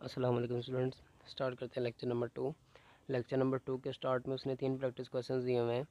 अस्सलाम वालेकुम students. Start करते हैं लेक्चर नंबर 2। लेक्चर नंबर 2 के स्टार्ट में उसने 3 प्रैक्टिस क्वेश्चंस दिए हुए हैं।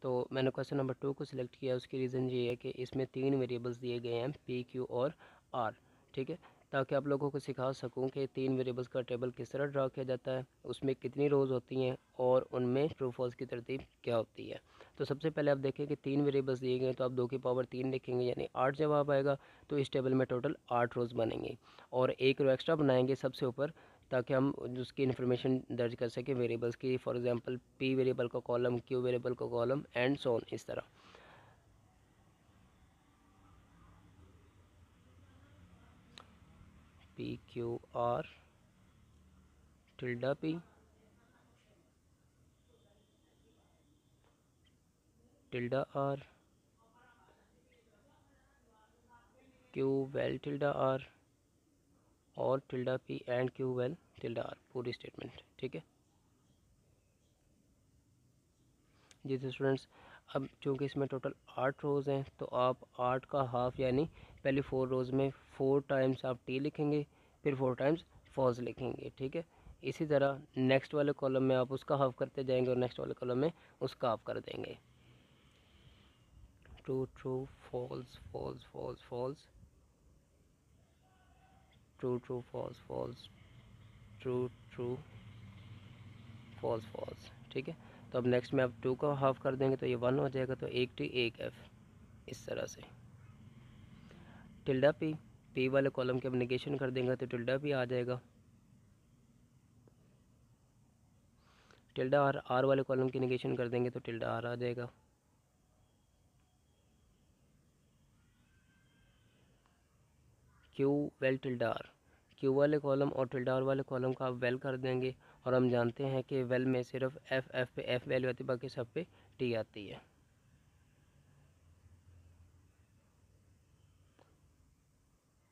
तो मैंने क्वेश्चन नंबर 2 को सिलेक्ट किया। उसकी रीज़न ये है कि इसमें 3 वेरिएबल्स दिए गए हैं, पी, क्यू और आर। ठीक है, ताकि आप लोगों को सिखा सकूं कि 3 वेरिएबल्स का टेबल किस तरह ड्रा किया जाता है, उसमें कितनी रोज़ होती हैं और उनमें ट्रू फॉल्स की तरतीब क्या होती है। तो सबसे पहले आप देखें कि 3 वेरिएबल्स दिए गए हैं, तो आप 2 की पावर 3 लिखेंगे, यानी 8 जवाब आएगा। तो इस टेबल में टोटल 8 रोज़ बनेंगे और एक रो एक्स्ट्रा बनाएंगे सबसे ऊपर, ताकि हम उसकी इन्फॉर्मेशन दर्ज कर सकें वेरिएबल्स की। फॉर एग्जांपल पी वेरिएबल का कॉलम, क्यू वेरिएबल का कॉलम एंड सो ऑन, इस तरह। P Q R tilde P, tilde R, Q vel tilde R और tilde P and Q vel tilde R, पूरी स्टेटमेंट। ठीक है जी। तो स्टूडेंट्स, अब चूँकि इसमें टोटल 8 रोज़ हैं, तो आप 8 का हाफ यानी पहली 4 रोज़ में 4 टाइम्स आप टी लिखेंगे, फिर 4 टाइम्स फॉल्स लिखेंगे। ठीक है, इसी तरह नेक्स्ट वाले कॉलम में आप उसका हाफ करते जाएंगे और नेक्स्ट वाले कॉलम में उसका हाफ कर देंगे। True true false false false false, true true false false, true true false false. ठीक है, तो अब नेक्स्ट में आप 2 का हाफ कर देंगे तो ये 1 हो जाएगा, तो एक टी एक एफ, इस तरह से। टिल्डा पी, पी वाले कॉलम के अब निगेशन कर देंगे तो टिल्डा पी आ जाएगा। टिल्डा आर, आर वाले कॉलम की निगेशन कर देंगे तो टिल्डा आर आ जाएगा। Q vel tilde R, Q वाले कॉलम और टिल्डा आर वाले कॉलम का आप वेल कर देंगे, और हम जानते हैं कि वेल में सिर्फ एफ एफ पे एफ वैल्यू आती है, बाकी सब पे टी आती है।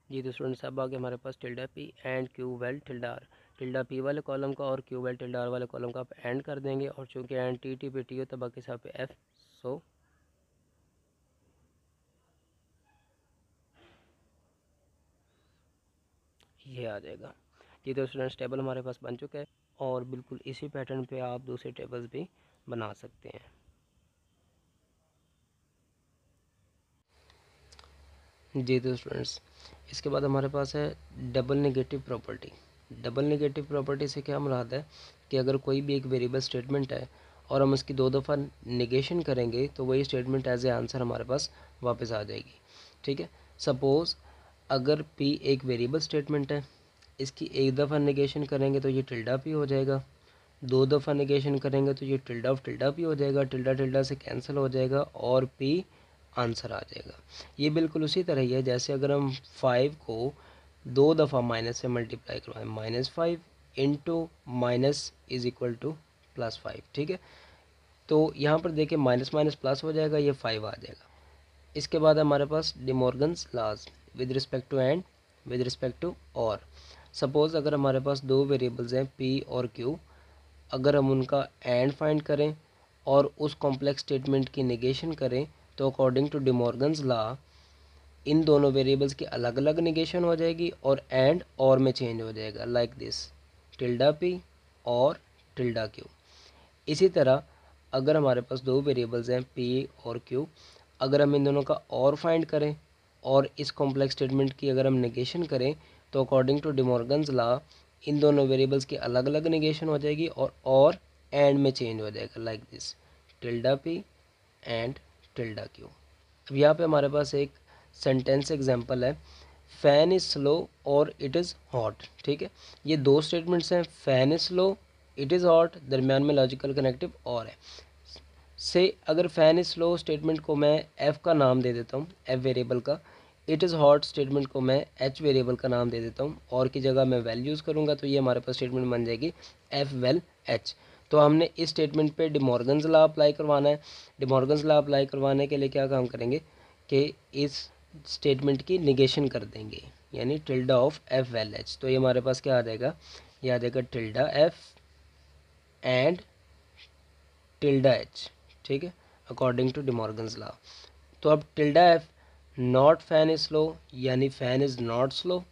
जी तो स्टूडेंट्स, अब आगे हमारे पास tilde P and Q vel tilde R. Tilde P वाले कॉलम का और क्यू वेल टिल्डा आर वाले कॉलम का आप एंड कर देंगे, और चूँकि एंड टी टी पे टी होता है, बाकी सब पे एफ, सो ये आ जाएगा। जी तो स्टूडेंट्स, टेबल हमारे पास बन चुका है, और बिल्कुल इसी पैटर्न पे आप दूसरे टेबल्स भी बना सकते हैं। जी तो स्टूडेंट्स, इसके बाद हमारे पास है double negative property. Double negative property से क्या मुराद है कि अगर कोई भी एक वेरिएबल स्टेटमेंट है और हम उसकी 2 दफ़ा नेगेशन करेंगे, तो वही स्टेटमेंट एज ए आंसर हमारे पास वापस आ जाएगी। ठीक है, सपोज़ अगर पी एक वेरिएबल स्टेटमेंट है, इसकी एक दफ़ा नेगेशन करेंगे तो ये टिल्डा पी हो जाएगा, 2 दफ़ा नेगेशन करेंगे तो ये टिल्डा ऑफ टिल्डा पी हो जाएगा, टिल्डा टिल्डा से कैंसिल हो जाएगा और पी आंसर आ जाएगा। ये बिल्कुल उसी तरह ही है जैसे अगर हम 5 को 2 दफ़ा माइनस से मल्टीप्लाई करवाएं, -5 into minus is equal to +5। ठीक है, तो यहाँ पर देखिए माइनस माइनस प्लस हो जाएगा, ये 5 आ जाएगा। इसके बाद हमारे पास De Morgan's laws with respect to and, with respect to और। सपोज़ अगर हमारे पास 2 वेरिएबल्स हैं पी और क्यू, अगर हम उनका एंड फाइंड करें और उस कॉम्प्लेक्स स्टेटमेंट की नेगेशन करें, तो अकॉर्डिंग टू डिमॉर्गन्स लॉ इन दोनों वेरिएबल्स की अलग अलग नेगेशन हो जाएगी और एंड और में चेंज हो जाएगा, लाइक दिस, टिल्डा पी और टिल्डा क्यू। इसी तरह अगर हमारे पास 2 वेरिएबल्स हैं पी और क्यू, अगर हम इन दोनों का और फाइंड करें और इस कॉम्प्लेक्स स्टेटमेंट की अगर हम नेगेशन करें, तो अकॉर्डिंग टू डिमॉर्गन्स लॉ इन दोनों वेरिएबल्स की अलग अलग नेगेशन हो जाएगी और एंड में चेंज हो जाएगा, like this, tilde P and tilde Q. अब यहाँ पे हमारे पास एक सेंटेंस एग्जांपल है, फ़ैन इज़ स्लो और इट इज़ हॉट। ठीक है, ये 2 स्टेटमेंट्स हैं, fan is slow, it is hot, दरमियान में लॉजिकल कनेक्टिव और है। से अगर फ़ैन इज़ स्लो स्टेटमेंट को मैं एफ़ का नाम दे देता हूँ, एफ़ वेरिएबल का, इट इज़ हॉट स्टेटमेंट को मैं एच वेरिएबल का नाम दे देता हूँ, और की जगह मैं वेल यूज़ करूँगा, तो ये हमारे पास स्टेटमेंट बन जाएगी एफ़ वेल एच। तो हमने इस स्टेटमेंट पे डिमॉर्गन्स लॉ अप्लाई करवाना है। डिमॉर्गन्स लॉ अप्लाई करवाने के लिए क्या काम करेंगे कि इस स्टेटमेंट की निगेशन कर देंगे, यानी tilde of F well H. तो ये हमारे पास क्या आ जाएगा, ये आ जाएगा tilde F and tilde H. ठीक है, अकॉर्डिंग टू डिमॉर्गन्स लॉ। तो अब tilde F not fan is slow, यानी fan is not slow,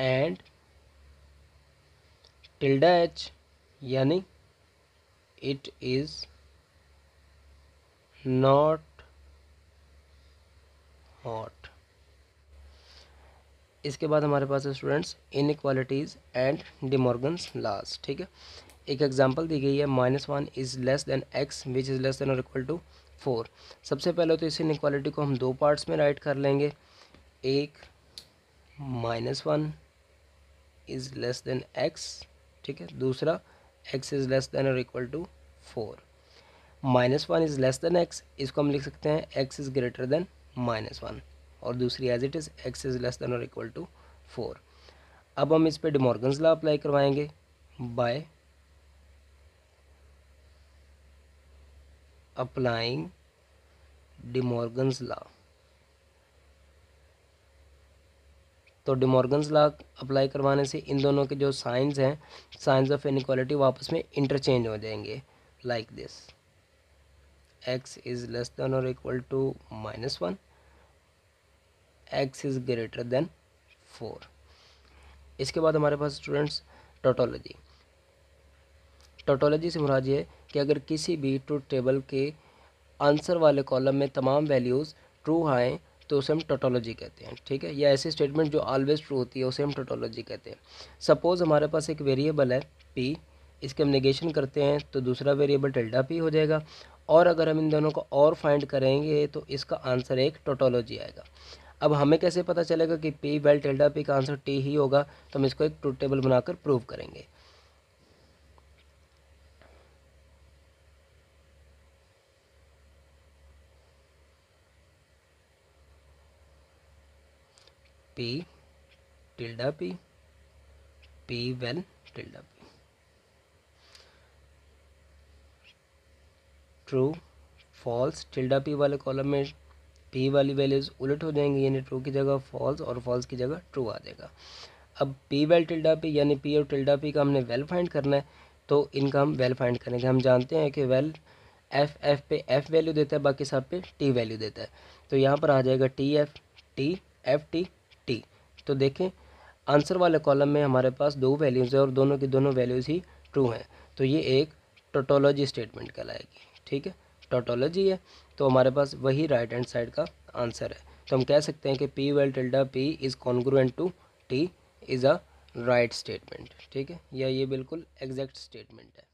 and tilde H यानी इट इज नॉट हॉट। इसके बाद हमारे पास है students inequalities and De Morgan's laws. ठीक है, एक एग्जांपल दी गई है -1 is less than x which is less than और इक्वल टू 4। सबसे पहले तो इस इनइक्वालिटी को हम दो पार्ट्स में राइट कर लेंगे। एक -1 इज़ लेस देन x, ठीक है, दूसरा x इज़ लेस देन और equal to 4। -1 is less than x, इसको हम लिख सकते हैं x इज़ ग्रेटर देन -1, और दूसरी as it is x is less than और इक्वल टू 4। अब हम इस पे डिमॉर्गन्स लॉ अप्लाई करवाएंगे बाय अप्लाइंग डिमॉर्गन्स लॉ। तो डिमॉर्गन्स लॉ अप्लाई करवाने से इन दोनों के जो साइंस हैं, साइंस ऑफ इनइक्वालिटी, वो आपस में इंटरचेंज हो जाएंगे like this, x is less than और equal to -1, x is greater than 4। इसके बाद हमारे पास स्टूडेंट्स टोटोलॉजी। टोटोलॉजी से मुराद ये है कि अगर किसी भी ट्रूथ टेबल के आंसर वाले कॉलम में तमाम वैल्यूज़ ट्रू आएँ तो उसे हम टोटोलॉजी कहते हैं। ठीक है, या ऐसी स्टेटमेंट जो ऑलवेज ट्रू होती है उसे हम टोटोलॉजी कहते हैं। सपोज़ हमारे पास एक वेरिएबल है p, इसके हम नेगेशन करते हैं तो दूसरा वेरिएबल टिल्डा p हो जाएगा, और अगर हम इन दोनों को और फाइंड करेंगे तो इसका आंसर एक टोटोलॉजी आएगा। अब हमें कैसे पता चलेगा कि p वेल टिल्डा p का आंसर t ही होगा, तो हम इसको एक ट्रूथ टेबल बनाकर प्रूव करेंगे। p tilde p vel tilde p true false, tilde p वाले कॉलम में p वाली वैल्यूज़ उलट हो जाएंगी, यानी ट्रू की जगह फॉल्स और फॉल्स की जगह ट्रू आ जाएगा। अब p वेल टिल्डा p यानी p और टिल्डा p का हमने वेल फाइंड करना है, तो इनका हम वेल फाइंड करेंगे। हम जानते हैं कि वेल f पे f वैल्यू देता है, बाकी सब पे t वैल्यू देता है, तो यहाँ पर आ जाएगा t f t। तो देखें आंसर वाले कॉलम में हमारे पास दो वैल्यूज़ है और दोनों की दोनों वैल्यूज़ ही ट्रू हैं, तो ये एक टोटोलॉजी स्टेटमेंट कहलाएगी। ठीक है, टोटोलॉजी है तो हमारे पास वही राइट हैंड साइड का आंसर है। तो हम कह सकते हैं कि p vel tilde p is congruent to t is a right statement. ठीक है, या ये बिल्कुल एग्जैक्ट स्टेटमेंट है।